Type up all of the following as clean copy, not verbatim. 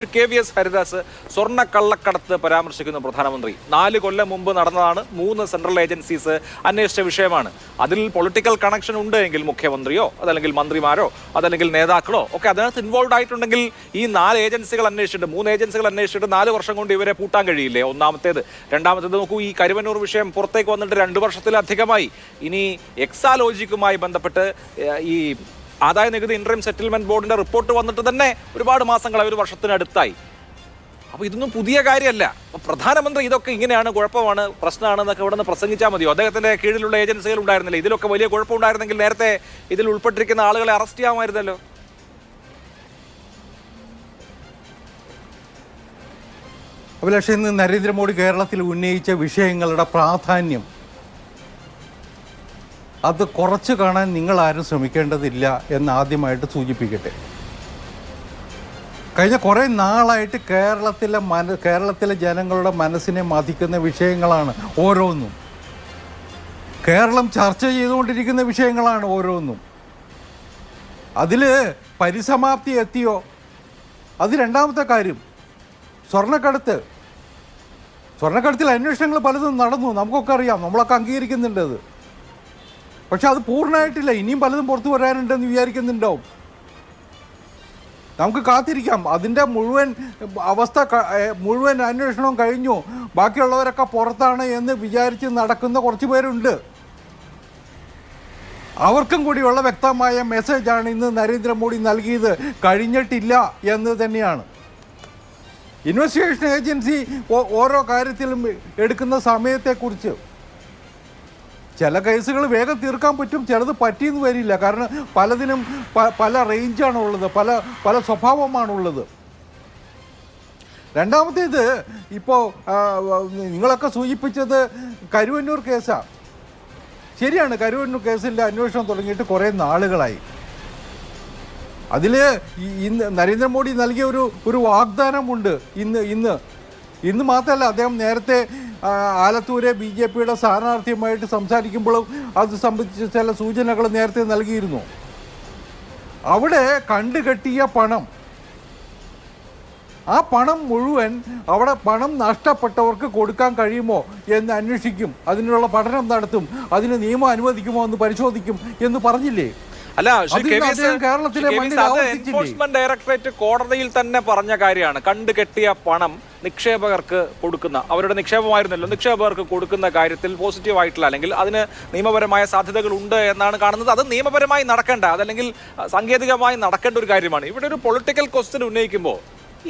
KVS Haridas സ്വർണ്ണക്കള്ളക്കടത്ത് പരാമർശിക്കുന്ന പ്രധാനമന്ത്രി 4 കൊല്ലം മുമ്പ് നടന്നതാണ്. 3 സെൻട്രൽ ഏജൻസീസ് അന്വേഷിച്ച വിഷയമാണ്. അതിൽ പൊളിറ്റിക്കൽ കണക്ഷൻ ഉണ്ട് എങ്കിൽ മുഖ്യമന്ത്രിയോ അതല്ലെങ്കിൽ മന്ത്രിമാരോ അതല്ലെങ്കിൽ നേതാക്കളോ ഒക്കെ അതിനകത്ത് ഇൻവോൾവ് ആയിട്ടുണ്ടെങ്കിൽ ഈ 4 ഏജൻസികൾ അന്വേഷിച്ചിട്ട് 3 ഏജൻസികൾ അന്വേഷിച്ചിട്ട് 4 വർഷം കൊണ്ട് ഇവരെ പൂട്ടാൻ കഴിയില്ലേ? ഒന്നാമത്തേത്. രണ്ടാമത്തേത് നോക്കൂ, ഈ കരുവന്നൂർ വിഷയം പുറത്തേക്ക് വന്നിട്ട് 2 വർഷത്തിലധികമായി. ഇനി എക്സാലോജിക്കുമായി ബന്ധപ്പെട്ട് ഈ ആദായ നികുതി ഇൻട്രീം സെറ്റിൽമെന്റ് ബോർഡിന്റെ റിപ്പോർട്ട് വന്നിട്ട് തന്നെ ഒരുപാട് മാസങ്ങളായി, 1 വർഷത്തിനടുത്തായി. അപ്പോൾ ഇതൊന്നും പുതിയ കാര്യമല്ല. പ്രധാനമന്ത്രി ഇതൊക്കെ ഇങ്ങനെയാണ്, കുഴപ്പമാണ്, പ്രശ്നമാണെന്നൊക്കെ ഇവിടെ നിന്ന് പ്രസംഗിച്ചാൽ മതിയോ? അദ്ദേഹത്തിന്റെ കീഴിലുള്ള ഏജൻസികൾ ഉണ്ടായിരുന്നില്ല? ഇതിലൊക്കെ വലിയ കുഴപ്പമുണ്ടായിരുന്നെങ്കിൽ നേരത്തെ ഇതിൽ ഉൾപ്പെട്ടിരിക്കുന്ന ആളുകളെ അറസ്റ്റ് ചെയ്യാമായിരുന്നല്ലോ. അഭിലാഷ്, ഇന്ന് നരേന്ദ്രമോദി കേരളത്തിൽ ഉന്നയിച്ച വിഷയങ്ങളുടെ പ്രാധാന്യം അത് കുറച്ച് കാണാൻ നിങ്ങളാരും ശ്രമിക്കേണ്ടതില്ല എന്ന് ആദ്യമായിട്ട് സൂചിപ്പിക്കട്ടെ. കഴിഞ്ഞ കുറേ നാളായിട്ട് കേരളത്തിലെ ജനങ്ങളുടെ മനസ്സിനെ മതിക്കുന്ന വിഷയങ്ങളാണ് ഓരോന്നും. കേരളം ചർച്ച ചെയ്തുകൊണ്ടിരിക്കുന്ന വിഷയങ്ങളാണ് ഓരോന്നും. അതിൽ പരിസമാപ്തി എത്തിയോ? അത് രണ്ടാമത്തെ കാര്യം. സ്വർണ്ണക്കടത്തിൽ അന്വേഷണങ്ങൾ പലതും നടന്നു, നമുക്കൊക്കെ അറിയാം, നമ്മളൊക്കെ അംഗീകരിക്കുന്നുണ്ട് അത്. പക്ഷെ അത് പൂർണ്ണമായിട്ടില്ല, ഇനിയും പലതും പുറത്തു വരാനുണ്ടെന്ന് വിചാരിക്കുന്നുണ്ടാവും. നമുക്ക് കാത്തിരിക്കാം. അതിൻ്റെ മുഴുവൻ അന്വേഷണവും കഴിഞ്ഞു, ബാക്കിയുള്ളവരൊക്കെ പുറത്താണ് എന്ന് വിചാരിച്ച് നടക്കുന്ന കുറച്ച് പേരുണ്ട്. അവർക്കും കൂടിയുള്ള വ്യക്തമായ മെസ്സേജാണ് ഇന്ന് നരേന്ദ്രമോദി നൽകിയത്. കഴിഞ്ഞിട്ടില്ല എന്ന് തന്നെയാണ്. ഇൻവെസ്റ്റിഗേഷൻ ഏജൻസി ഓരോ കാര്യത്തിലും എടുക്കുന്ന സമയത്തെക്കുറിച്ച് ചില കേസുകൾ വേഗം തീർക്കാൻ പറ്റും, ചിലത് പറ്റിയെന്ന് വരില്ല. കാരണം പലതിനും പല റേഞ്ചാണുള്ളത്, പല സ്വഭാവമാണുള്ളത്. രണ്ടാമത്തേത്, ഇപ്പോൾ നിങ്ങളൊക്കെ സൂചിപ്പിച്ചത് കരുവന്നൂർ കേസാണ്. ശരിയാണ്, കരുവന്നൂർ കേസിൻ്റെ അന്വേഷണം തുടങ്ങിയിട്ട് കുറേ നാളുകളായി. അതിൽ ഇന്ന് നരേന്ദ്രമോദി നൽകിയ ഒരു വാഗ്ദാനമുണ്ട്. ഇന്ന് മാത്രമല്ല, അദ്ദേഹം നേരത്തെ ആലത്തൂരെ BJPയുടെ സ്ഥാനാർത്ഥിയുമായിട്ട് സംസാരിക്കുമ്പോഴും അത് സംബന്ധിച്ച് ചില സൂചനകൾ നേരത്തെ നൽകിയിരുന്നു. അവിടെ കണ്ടുകെട്ടിയ പണം, ആ പണം മുഴുവൻ അവിടെ പണം നഷ്ടപ്പെട്ടവർക്ക് കൊടുക്കാൻ കഴിയുമോ എന്ന് അന്വേഷിക്കും, അതിനുള്ള പഠനം നടത്തും, അതിന് നിയമം അനുവദിക്കുമോ എന്ന് പരിശോധിക്കും എന്ന് പറഞ്ഞില്ലേ? അല്ല, എൻഫോഴ്സ്മെന്റ് ഡയറക്ടറേറ്റ് കോടതിയിൽ തന്നെ പറഞ്ഞ കാര്യമാണ്. കണ്ടുകെട്ടിയ പണം നിക്ഷേപകർക്ക് കൊടുക്കുന്ന, അവരുടെ നിക്ഷേപമായിരുന്നല്ലോ, നിക്ഷേപകർക്ക് കൊടുക്കുന്ന കാര്യത്തിൽ പോസിറ്റീവായിട്ടുള്ള അല്ലെങ്കിൽ അതിന് നിയമപരമായ സാധ്യതകൾ ഉണ്ട് എന്നാണ് കാണുന്നത്. അത് നിയമപരമായി നടക്കേണ്ട, അതല്ലെങ്കിൽ സാങ്കേതികമായി നടക്കേണ്ട ഒരു കാര്യമാണ്. ഇവിടെ ഒരു പൊളിറ്റിക്കൽ ക്വസ്റ്റ്യൻ ഉന്നയിക്കുമ്പോൾ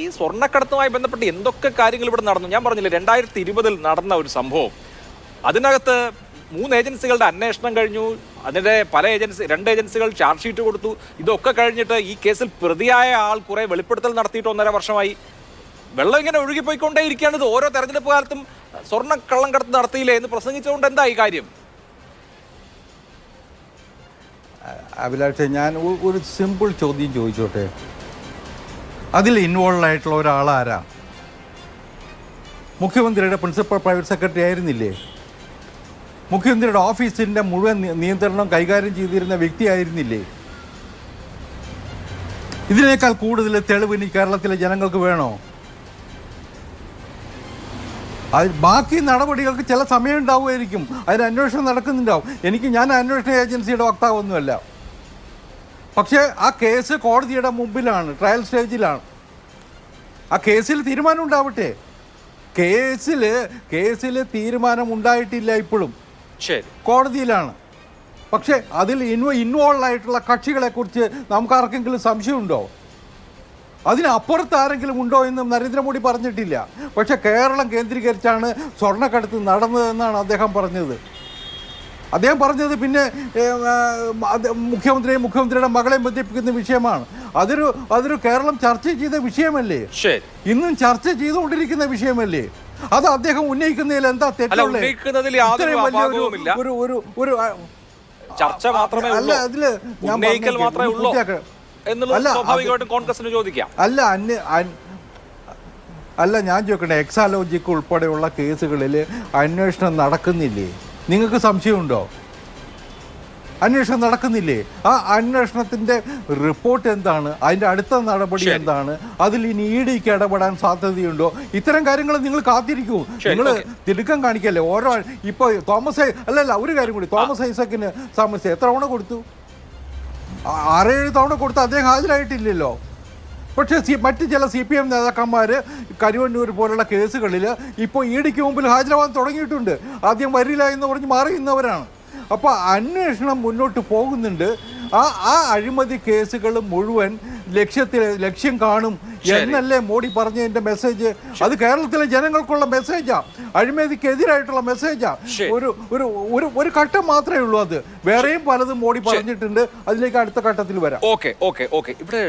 ഈ സ്വർണ്ണക്കടത്തുമായി ബന്ധപ്പെട്ട് എന്തൊക്കെ കാര്യങ്ങൾ ഇവിടെ നടന്നു? ഞാൻ പറഞ്ഞില്ലേ, 2020 നടന്ന ഒരു സംഭവം. അതിനകത്ത് 3 ഏജൻസികളുടെ അന്വേഷണം കഴിഞ്ഞു. അതിൻ്റെ 2 ഏജൻസികൾ ചാർജ് ഷീറ്റ് കൊടുത്തു. ഇതൊക്കെ കഴിഞ്ഞിട്ട് ഈ കേസിൽ പ്രതിയായ ആൾ കുറെ വെളിപ്പെടുത്തൽ നടത്തിയിട്ട് 1.5 വർഷമായി. വെള്ളം ഇങ്ങനെ ഒഴുകിപ്പോയിക്കൊണ്ടേയിരിക്കുകയാണ്. ഇത് ഓരോ തെരഞ്ഞെടുപ്പ് കാലത്തും സ്വർണ്ണക്കള്ളം കടത്ത് നടത്തിയില്ലേ എന്ന് പ്രസംഗിച്ചുകൊണ്ട് എന്താ ഈ കാര്യം? അഭിലാഷേ, ഞാൻ ഒരു സിമ്പിൾ ചോദ്യം ചോദിച്ചോട്ടെ. അതിൽ ഇൻവോൾവ് ആയിട്ടുള്ള ഒരാളാരാ? മുഖ്യമന്ത്രിയുടെ പ്രിൻസിപ്പൽ പ്രൈവറ്റ് സെക്രട്ടറി ആയിരുന്നില്ലേ? മുഖ്യമന്ത്രിയുടെ ഓഫീസിൻ്റെ മുഴുവൻ നിയന്ത്രണം കൈകാര്യം ചെയ്തിരുന്ന വ്യക്തിയായിരുന്നില്ലേ? ഇതിനേക്കാൾ കൂടുതൽ തെളിവിന് കേരളത്തിലെ ജനങ്ങൾക്ക് വേണോ? ബാക്കി നടപടികൾക്ക് ചില സമയം ഉണ്ടാവുമായിരിക്കും, അതിന് അന്വേഷണം നടക്കുന്നുണ്ടാവും. ഞാൻ അന്വേഷണ ഏജൻസിയുടെ വക്താവൊന്നുമല്ല. പക്ഷേ ആ കേസ് കോടതിയുടെ മുമ്പിലാണ്, ട്രയൽ സ്റ്റേജിലാണ്. ആ കേസിൽ തീരുമാനം ഉണ്ടാവട്ടെ. കേസിൽ തീരുമാനം ഉണ്ടായിട്ടില്ല, ഇപ്പോഴും കോടതിയിലാണ്. പക്ഷേ അതിൽ ഇൻവോൾവ് ആയിട്ടുള്ള കക്ഷികളെക്കുറിച്ച് നമുക്ക് ആർക്കെങ്കിലും സംശയമുണ്ടോ? അതിനപ്പുറത്ത് ആരെങ്കിലും ഉണ്ടോ എന്നും നരേന്ദ്രമോദി പറഞ്ഞിട്ടില്ല. പക്ഷെ കേരളം കേന്ദ്രീകരിച്ചാണ് സ്വർണ്ണക്കടത്ത് നടന്നതെന്നാണ് അദ്ദേഹം പറഞ്ഞത്. പിന്നെ മുഖ്യമന്ത്രിയുടെ മകളെ ബന്ധിപ്പിക്കുന്ന വിഷയമാണ്. അതൊരു കേരളം ചർച്ച ചെയ്ത വിഷയമല്ലേ? ഇന്നും ചർച്ച ചെയ്തുകൊണ്ടിരിക്കുന്ന വിഷയമല്ലേ? അത് അദ്ദേഹം ഉന്നയിക്കുന്നതിൽ എന്താ തെറ്റുള്ളത്? അല്ല, ഞാൻ ചോദിക്കട്ടെ, എക്സാലോജിക്ക് ഉൾപ്പെടെയുള്ള കേസുകളിൽ അന്വേഷണം നടക്കുന്നില്ലേ? നിങ്ങൾക്ക് സംശയമുണ്ടോ? അന്വേഷണം നടക്കുന്നില്ലേ? ആ അന്വേഷണത്തിൻ്റെ റിപ്പോർട്ട് എന്താണ്? അതിൻ്റെ അടുത്ത നടപടി എന്താണ്? അതിൽ ഇനി ഇഡിക്ക് ഇടപെടാൻ സാധ്യതയുണ്ടോ? ഇത്തരം കാര്യങ്ങൾ നിങ്ങൾ കാത്തിരിക്കൂ. നിങ്ങൾ തിടുക്കം കാണിക്കല്ലേ. ഓരോ ഇപ്പോൾ അല്ലല്ല, ഒരു കാര്യം കൂടി, തോമസ് ഐസക്കിന് സംബന്ധിച്ച് എത്ര തവണ കൊടുത്തു? 6-7 തവണ കൊടുത്ത് അദ്ദേഹം ഹാജരായിട്ടില്ലല്ലോ. പക്ഷേ മറ്റ് ചില CPM നേതാക്കന്മാർ കരുവന്നൂർ പോലുള്ള കേസുകളിൽ ഇപ്പോൾ ഇഡിക്ക് മുമ്പിൽ ഹാജരാവാൻ തുടങ്ങിയിട്ടുണ്ട്. ആദ്യം വരില്ല എന്ന് പറഞ്ഞ് മാറിയുന്നവരാണ്. അപ്പോൾ അന്വേഷണം മുന്നോട്ട് പോകുന്നുണ്ട്. ആ അഴിമതി കേസുകൾ മുഴുവൻ ലക്ഷ്യം കാണും എന്നല്ലേ മോഡി പറഞ്ഞതിന്റെ മെസ്സേജ്? അത് കേരളത്തിലെ ജനങ്ങൾക്കുള്ള മെസ്സേജാ, അഴിമതിക്കെതിരായിട്ടുള്ള മെസ്സേജാ. ഒരു ഘട്ടം മാത്രമേ ഉള്ളൂ അത്. വേറെയും പലതും മോഡി പറഞ്ഞിട്ടുണ്ട്. അതിലേക്ക് അടുത്ത ഘട്ടത്തിൽ വരാം. ഓക്കെ ഇവിടെ